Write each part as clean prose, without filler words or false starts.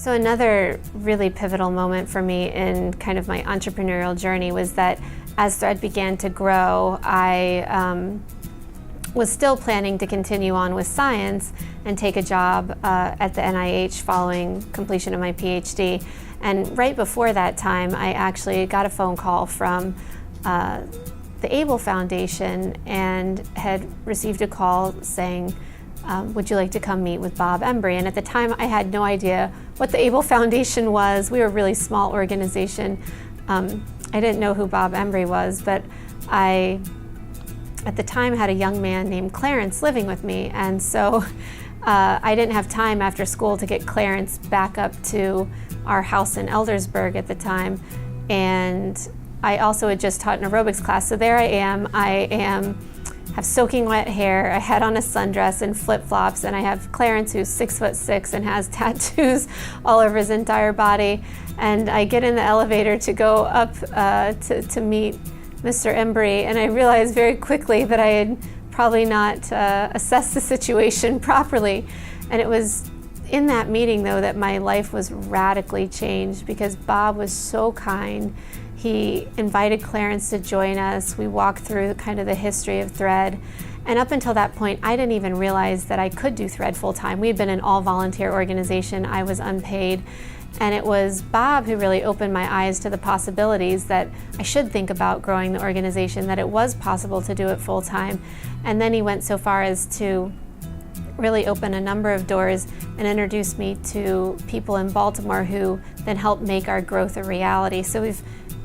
So another really pivotal moment for me in kind of my entrepreneurial journey was that as Thread began to grow, I was still planning to continue on with science and take a job at the NIH following completion of my PhD. And right before that time, I actually got a phone call from the Abell Foundation and had received a call saying, would you like to come meet with Bob Embry? And at the time, I had no idea what the Abell Foundation was. We were a really small organization. I didn't know who Bob Embry was, but I, at the time, had a young man named Clarence living with me. And so I didn't have time after school to get Clarence back up to our house in Eldersburg at the time. And I also had just taught an aerobics class. So there I am. Have soaking wet hair, I had on a sundress and flip-flops, and I have Clarence, who's 6'6" and has tattoos all over his entire body. And I get in the elevator to go up to meet Mr. Embry, and I realized very quickly that I had probably not assessed the situation properly. And it was in that meeting, though, that my life was radically changed, because Bob was so kind. He invited Clarence to join us. We walked through kind of the history of Thread. And up until that point, I didn't even realize that I could do Thread full-time. We had been an all-volunteer organization. I was unpaid. And it was Bob who really opened my eyes to the possibilities that I should think about growing the organization, that it was possible to do it full-time. And then he went so far as to really open a number of doors and introduce me to people in Baltimore who then helped make our growth a reality. So we've,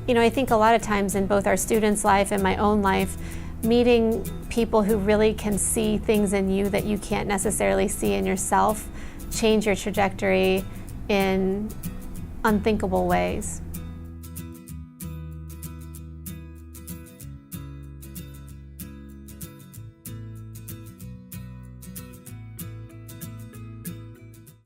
I think a lot of times in both our students' life and my own life, meeting people who really can see things in you that you can't necessarily see in yourself change your trajectory in unthinkable ways.